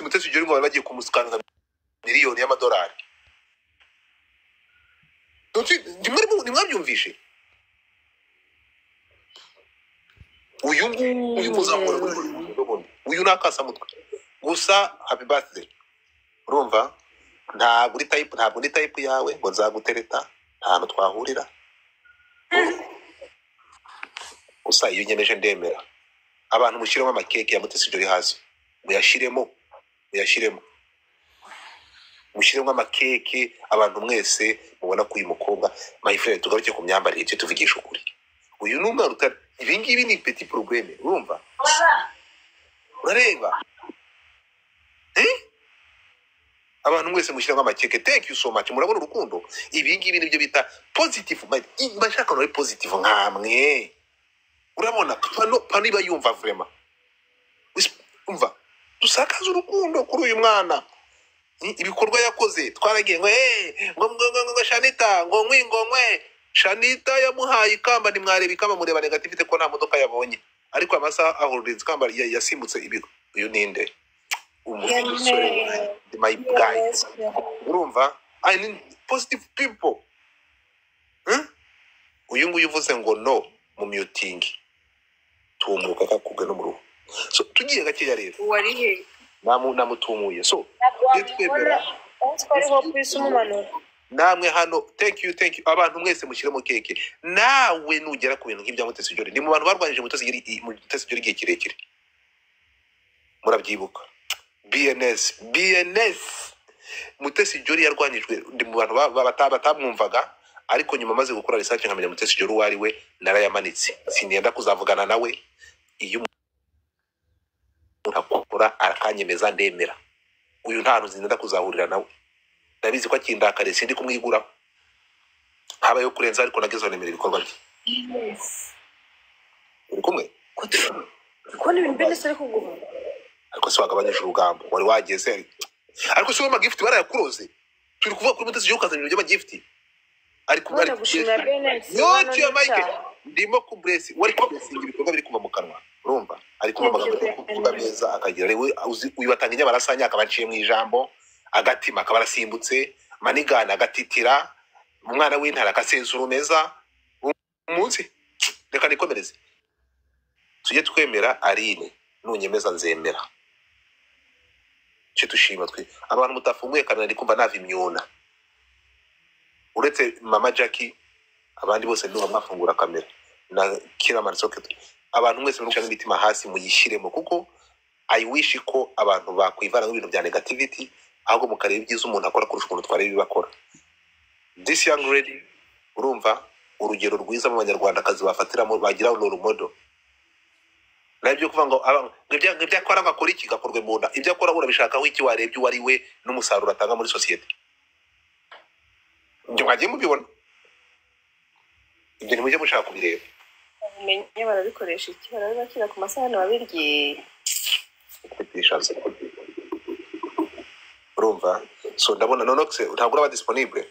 Mutesi Jolly ngo bagiye kumusikanga miliyoni y'amadolari. Nimwabyumvishe uyu muzamura uyu nakasa mutwe gusa happy birthday. Urumva ntabwo uri type yawe ngo nzagutereta ntahantu twahurira. Gusa iyo nyemeje ndemera abantu mushyiremo amakeke ya Mutesi Jolly hasi muyashiremo mushyiremo amakeke abantu mwese mubona ko uyu mukobwa my friend tugaruke ku myambarire icyo tuvugisha ukuri. Uyu numwe rutari ibi ngibi ni petit problème. Urumva urareba abantu mwese mushyiramo amakeke. Thank you so much. Murabona urukundo ibi ngibi nibyo bita positive mind. Bashaka no positive nkamwe. Urabona pano iba yumva vraiment umva dusakaza urukundo kuri uyu mwana. Ibikorwa yakoze twaragiye ngo Shanita ngo Shanita yamuhaye ikamba nimwareba ikamba mureba negativite ko nta modoka yabonye ariko amasaha ahorinze ikamba yasimbutse ibigo. Uyu ninde umusore my guys. Urumva I need positive people. Uyu nguyu uvuze ngo no mu muting tumuka kakubwe no mu ruhu. So tugiye gakeya rero wari he namutumuye. So twebera twariho kwisumumano namwe hano. Thank you abantu mwese mushyiremo keke. Nawe nugera ku bintu nk'ibya Mutesi Jolly ni mu bantu barwanije Mutesi Jolly igihe kirekire murabyibuka. BNS Mutesi Jolly yarwanyijwe ndi mu bantu batamwumvaga ariko nyuma maze gukora research nkamenya Mutesi Jolly wari we narayamanitse sinenda kuzavugana nawe. Iyo akora arakanyemeza ndemera uyu nta nzinda kuzahurira nawe. Ndabizi ko akindakare sindi kumwigura habayo kurenza ariko nagezo nemera ibikorwa bye. Uri kumwe ko ni ibintu bene sare kuguma ariko se wagabanyije urugambo wari wageze ariko se wama gift barayakuroze. Turi kuvuga kuri Mutesi Jolly ukazana ibintu by'amagift ariko bari gushimira bene yo cyo Mike ndimo ku bless wari ko blessing ibikorwa biri kuva mu kanwa. Urumva ariko amagambo kuvuga neza akagira rewe uyu batanga barasanya akabaciye mu ijambo agatima akabarasimbutse manigana agatitira umwana w'intara akasensura meza umunsi. Reka nikomereze tujye twemera Aline nunyemeza nzemera cyo tushima twe abantu mutafunguye kanana ndi kumva nava imyuna uretse mama Jackie abandi bose ndumva mwafungura kamera na kira Marsoket. Abantu mwese murushaka imitima hasi muyishiremo kuko I wish ko abantu bakwivana n'ibintu bya negativity ahubwo mukareba ibyiza umuntu akora kurusha umuntu tware bibakora. This young lady urumva urugero rwiza mu banyarwanda kazi bafatiramo bagira role model. Nabyo kuvuga ngo ibyo akora ngakora iki gakorwe mu nda ibyo akora urabishaka aho iki warebye wari we n'umusaruro atanga muri society. Njye mwagiye mubibona ibyo nimujye mushaka kubireba umenye barabikoresha iki barabakira ku masahani babirye kwitishaza. Urumva so ndabona nonoxe ntabwo aba disponible.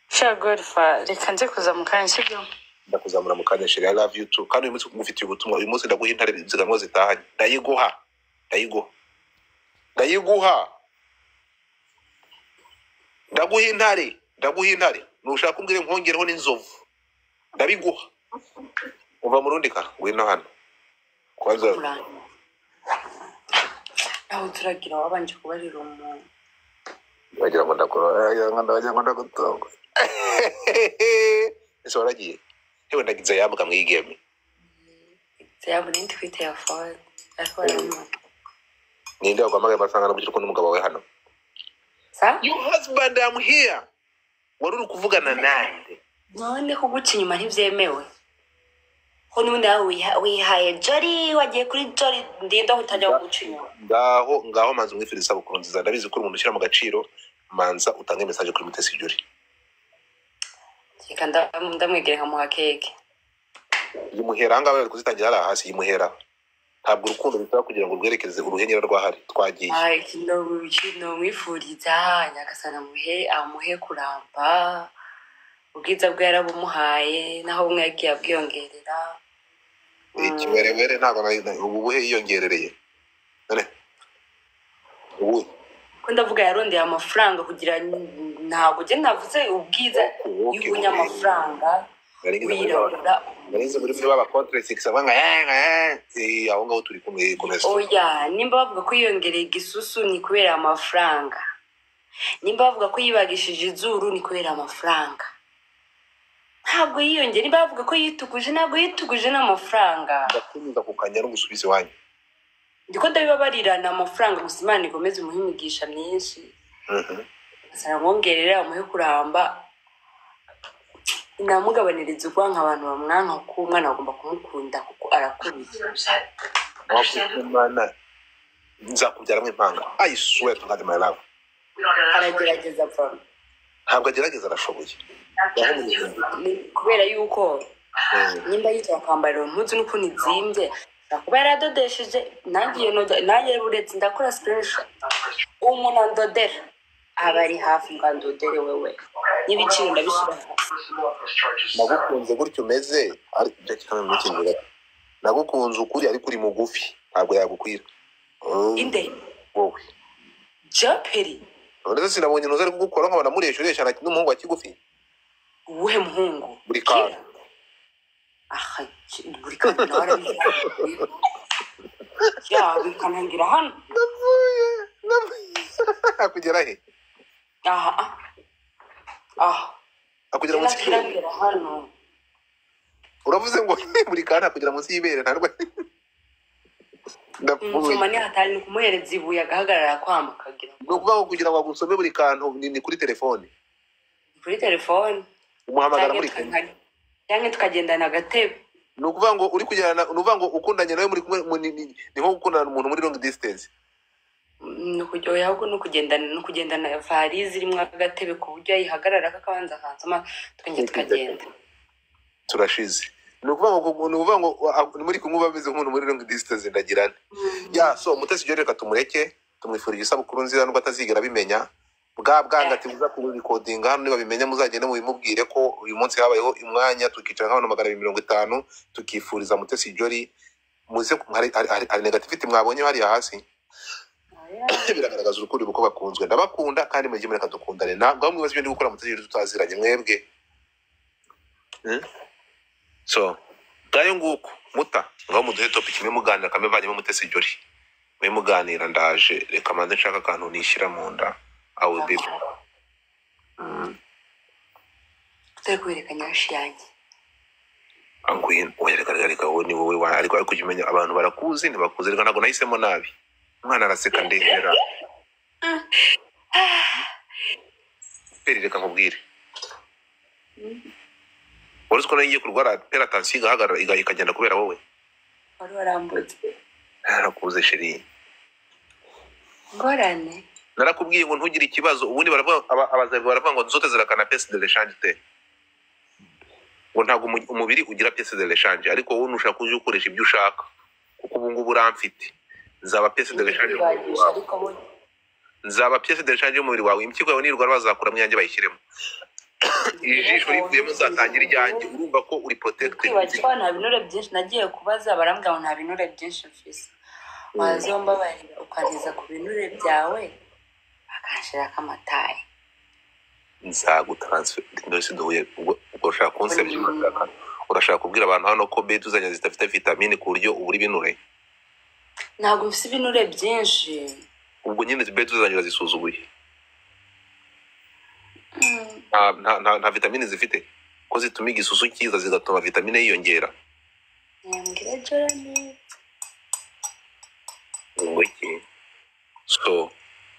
Shagorfa reka nje kuzamukanya sibyo Ndakuzamura mu kanya sheri I love you too. Kandi uyu munsi mufitiye ubutumwa uyu munsi ndaguha intare zigamwe zitahanye ndaguha intare nushaka kumbwire nkongereho n'inzovu ndabiguha. Uva mu rundi ka ngwino hano kwanza aho turagira wabanje kubarira umuntu bagira ngo ndagutongo ese waragiye hewe ndagize yabuka mu igeme yabu nindi kwite ya phone ariko ninde wagwamaga basangana bukiri ko n'umugabo we hano. Your husband I'm here. Wari uri kuvugana nande? None ko guca inyuma ntivyemewe. Ho n'undi wihaye Jolly wagiye kuri Jolly ndinda utajya guca inyuma. Ngaho manzi mwifuriza bukuru nziza ndabizi ko umuntu ushyira mu gaciro manza utange message kuri Mutesi Jolly. Kika ndamwegera nkamuha keke. Yimuhera ngaho bari kuzitangira ara hasi yimuhera. Ntabwo urukundo bitara kugira ngo rwerekeze uruhenyera rwahari twagiye. Ai kino mwifuriza nyagasana amuhe kuramba. Ubwiza bwe yarabumuhaye naho bumwe yagiye abwiyongerera. Ikiwerewere ntabwo ubuhe yiyongerereye. None ubu ko ndavuga yarondeye amafaranga kugira ntabwo ujye navuze ubwiza y'ubunyamafaranga wirabura narize muri filime abakontre 6 abanga aho ngaho turi kumwe komeza oya nimba bavuga ko yiyongereye igisusu ni kubera amafaranga, nimba bavuga ko yibagishije izuru ni kubera amafaranga, ntabwo yiyongera. Nimba bavuga ko yituguje ntabwo yituguje n'amafaranga. ndakunyuza kukanya no gusubiza iwanyu ndiko ndabibabarirana amafaranga gusa Imana ikomeze umuhe imigisha myinshi asara mwongerera umuhe kuramba inamugabaniriza urwanka abantu bamwanka ko umwana agomba kumukunda kuko arakubita wakumana nzakubyaramwe impanga I swear to God my love aragerageza pfa ntabwo agerageza arashoboye kubera yuko nimba yitwa kwambarira impuzu n'ukuntu izimbye kuba yaradodesheje nanjye buretse ndakora screenshot umuntu andodera aba ari hafi ngo andodere wewe n'ibiciro ndabishyira nagukunze gutyo umeze ariko cyane mukingira nagukunze ukuri ariko uri mugufi ntabwo yagukwira inde wowe japeri ndetse sinabonye nuza ari kugukora nk'abana mureshuresha n'umuhungu wa kigufi uwuhe muhungu buri kana aha buri kana nawe ya bikanangira hano akugera he aha akugera munsi y'ibere hano uravuze ngo buri kana akugera munsi y'ibere ntarwe umusoma ni hatari kumuhereza ibuye agahagarara kwambuka agira nukuvuga ngo kugira ngo agusome buri kantu ni kuri telefone umuhamagara muri kumwe cyangwa tukagendana agatebe nukuvuga ngo uri kujyana nuvuga ngo ukundanye nawe muri kumwe ni nko gukundana umuntu muri long distance nukujyoya ahubwo nukugendana varize irimo agatebe ku buryo yihagarara akabanza akansoma twenge tukagenda turashize nukuvuga ngo muri kumwe bameze nk'umuntu muri long distance ndagirana ya so Mutesi Jolly reka tumureke tumwifurije isabukuru nziza nubwo atazigera bimenya bwanga ati muza ku recording hano niba bimenya muzagende mu bimubwire ko uyu munsi habayeho umwanya tukicara nk'abantu 250 tukifuriza Mutesi Jolly muze hari negativity mwabonye hari hasi biragaragaza urukundo uko bakunzwe ndabakunda kandi mu gihe mureka dukundane ntabwo mwibaza ibyo ndi gukora Mutesi Jolly tutaziranye mwebwe so gayo nguko muta ngaho muduhe topic imwe muganira kamevanyemo Mutesi Jolly mwe muganira ndaje reka manze nshaka akantu nishyira mu nda I will be kwerekanya hashi yanjye angwin oyaregarega wowe ni wowe ariko kujimenya abantu barakuzi ntibakuze reka ntago nahisemo nabi umwana araseka ndendera peri reka nkubwire wari uko nagiye kurwara pera tansi igahagarara ikagenda kubera wowe wari warambutse narakuze sheri ngorane narakubwiye ngo ntugire ikibazo ubundi baravuga abazabi baravuga ngo nzote zirakana pièce de l'échange te ngo ntago umubiri ugira pièce de l'échange ariko wowe nushaka kuje ukoresha ibyo ushaka kuko ubu ngubu uramfite nzaba pièce de l'échange nzaba pièce de l'échange y'umubiri wawe impyiko yawe nirwa bazakura mu yanjye bayishyiremo ijisho rivuyemo zatangira ijyanjye urumva ko uri protected kwibagiwe nta binure byinshi nagiye kubaza barambwira ngo nta binure byinshi mfise wazomba barira ukageza ku binure byawe akashira kamataye nzagutransfer ndose duhuye ushaka concept y'amataka urashaka kubwira abantu hano ko beta uzanya zitafite vitamine ku buryo uburi binure ntabwo mfise ibinure byinshi ubwo nyine beta uzanya zisuzuguye nta vitamine zifite ko zituma igisusu cyiza zigatuma vitamine yiyongera nyambwira Jorani ngwiki so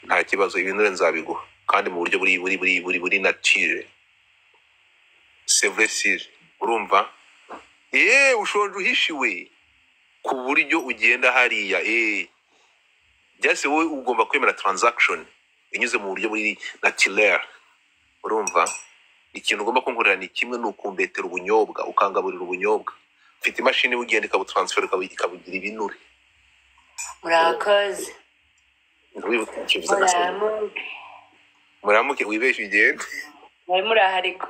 nta kibazo ibinure nzabiguha kandi mu buryo buri nature c'est vrai sir urumva ushonje uhishiwe ku buryo ugenda hariya byase wowe ugomba kwemera transaction inyuze mu buryo buri naturel urumva ikintu ugomba kunkorera ni kimwe nukumbetera ubunyobwa ukangaburira ubunyobwa mfite imashini ugenda ikabutransfer ikabugira ibinure murakoze muramuke wibeshe igende murahariko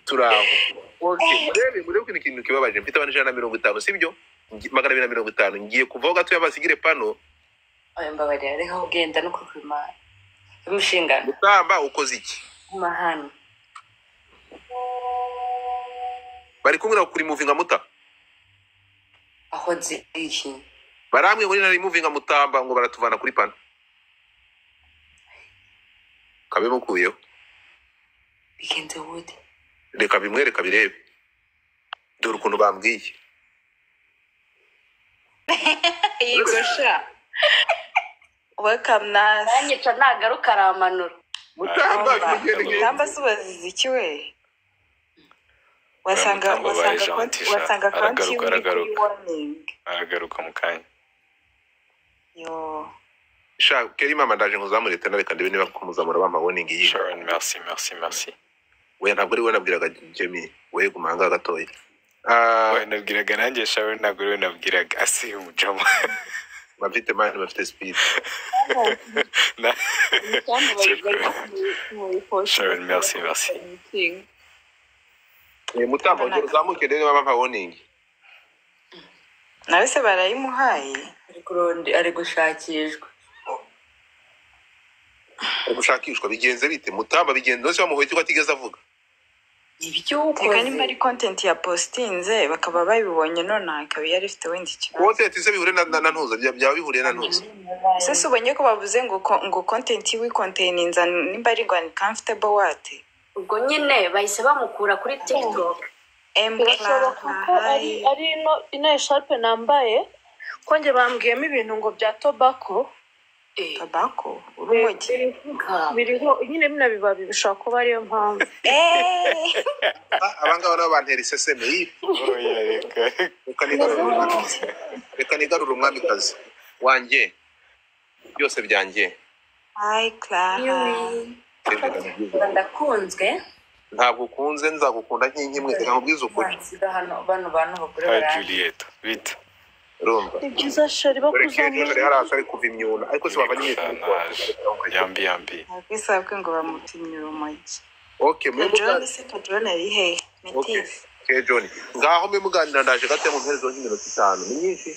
turaho okay murebe ikintu kibabaje mfite abantu 150 sibyo 250 ngiye kuvaho gato yabasigire pano. oya mbabarira reka kugenda no kwimana imushingana Mutamba ukoze iki? mahano Bari kumwe kuri moving Muta. aho ziki Baramwe muri nari moving Mutamba ngo baratuvana kuri pano. Kabe mukuyeho. bigenze gute Reka bimwereka birebe. Dore ukuntu bambwiye. Yigosha. Welcome Nas. nanyica nagaruka aramanura Mutamba Mutamba subazizi iki we? Wasanga Mutamba baje gentil, wasanga konti aragaruka. warning. aragaruka mu kanya. Yo. Sha keri mama ndaje nkuzamure tena reka ndebe niba kumuzamura bampa warning iyi. Sharon, merci. We ntabwo ari we nabwiraga Jemmy, we gumanga gatoya. We nabwiraga nanjye Sharon, ntabwo we nabwiraga asi umujama. Bafite mani bafite speed. Na- Sharon, merci. Mutamba ngo uzamuke ndebe niba bampa warning. Nawe se barayimuhaye? ari gushakishwa Gushakishwa bigenze bite? Mutamba bigenze nose bamuhoye cyo atigeze avuga. Reka nimba ari content ya postinze bakaba babibonye none akaba yari ifite wenda ikibazo. Content se bihure na ntuza byaba bihuriye na ntuza. Ese ubonye ko bavuze ngo content we containinza nimba ari ngo uncomfortable wate? ubwo nyine bahise bamukura kuri TikTok birashoboka ko ari ino esharpe nambaye ko njye bambwiyemo ibintu ngo bya tobacco Tobacco urumogi. biriho nyine bino bibabi bishobora kuba ariyo mpamvu Abangaba nabo bantera iseseme yi. Oya, Reka nigarura umwamikazi wanjye. Byose byanjye. Hi Clara. ndakunzwe Ntabwo ukunze nzagukunda nk'inkimwe nkubwiza ukuri. nsiga hano bano bantu bakore Hi baranje Juliet, bite? Urumva? ni byiza shari bakuzamura Hari haraza ari kuva imyuna ariko se bavanye Yambi. Ntabwisabwe ngo bamupimye urumogi. Okay, John se John ari he? Metis. Okay, John. Ngaho mwe muganira ndaje gate mu mperezo y'minota 5. Ni nyinshi.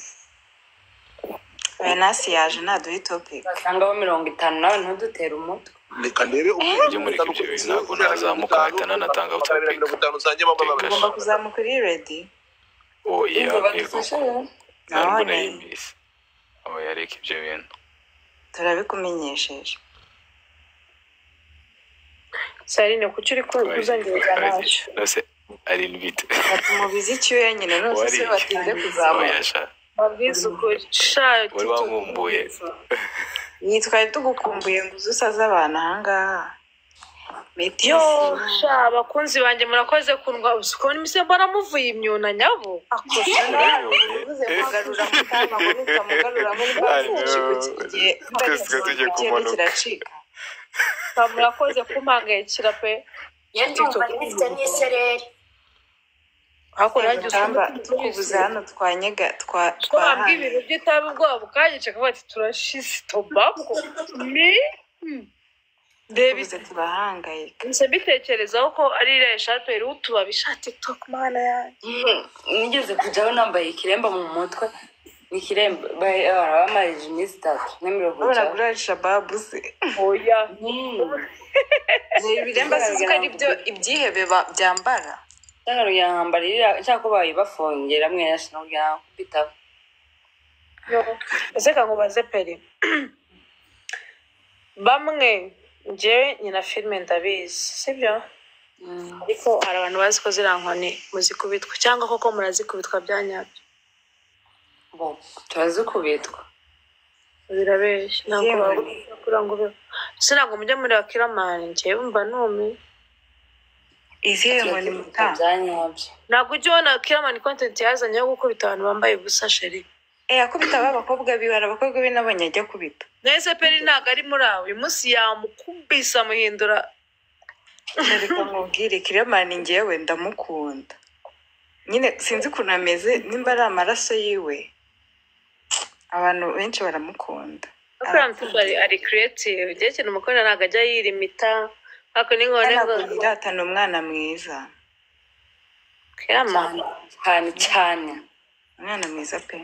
Venasi yaje naduhe topic. basangaho 50 nawe ntudutera umutwe Reka ndebe Ibyo muri ibyo bintu ntabwo nazamuka ahita nanatanga topic. 50 sanjye mama baba. Ugomba kuzamuka uri ready. Oya, badufashe rero ntabwo None. nayimvise. Oya, reka ibyo bintu. Turabikumenyesheje. sarine kuki uri kuzangereza ntacyo Nose ari bite? Batumubizi icyuya nyine nose se batinze kuzamuka. Oya, sha. babwiza ukuri sha Wari wankumbuye. Twari tugukumbuye ngo uzusaze abantu ahangaha. Metis. yo sha abakunzi banjye murakoze kundwa uko nimise baramuvuye imyuna nyabo akosha Uvuze mugarura mutama ngo nutamugarura muri bavuye Twese tugiye kumanuka. kiracika. murakoze kumpangayikira pe yendumva nifite n'isereri hakurya Tamba tukubuze hano twanyega twambwe ibintu by'itabi ubwoba bukanyica kavuga ati turashize tobacco ni David tubuze turahangayika. nse mbitekerezaho ko ari iriya esharpe iriho utubabi sha TikTok mana yanjye nigeze kujyaho nambaye ikiremba mu mutwe n'ikiremba barabamarije iminsi 3 n'imirongo Urabona gurisha babu se. oya Ibiremba se ko ari byo ibyihebe byambara. cyangwa yambarira cyangwa bayibafongera mwese no bitabo ese kankubaze peri bamwe njyewe nyina filime ndabizi sibyo ariko hari abantu bazi ko ziriya nkoni muzikubitwa cyangwa koko murazikubitwa bya nyabyo bo turazikubitwa birabeshya ntabwo bakura ngo ese ntabwo mujya muri akiramani njyewe mba numiwe Izihe nkoni muta. byanyabyo ntabwo ujya ubona akiramani kontenti yazanye yo gukubita abantu bambaye ubusa sheri Akubita abakobwa bibara abakobwa be nabonye ajya kubita. nese peri ntabwo ari muri aho uyu munsi yamukubisa amuhindura Reka nkubwire Kiremani njyewe ndamukunda. Nyine sinzi ukuntu ameze nimba ari amaraso yiwe. Abantu benshi baramukunda. ari creative igihe kintu umukobwa ntabwo ajya yirimita ariko ni ngone ngo Ntabwo yiratana umwana mwiza. kirama cyane umwana mwiza pe.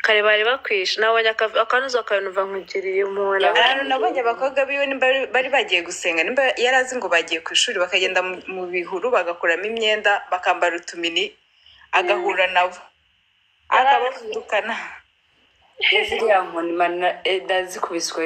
kare bari bakwishe nabonye akanuzo kanuva nkugiriye umuntu Abantu nabonye abakobwa biwe bari bagiye gusenga nimba yarazi ngo bagiye ku ishuri bakagenda mu bihuru bagakuramo imyenda bakambara utumini agahura nabo akabavudukana. Ziriya nkoni mana edazikubiswe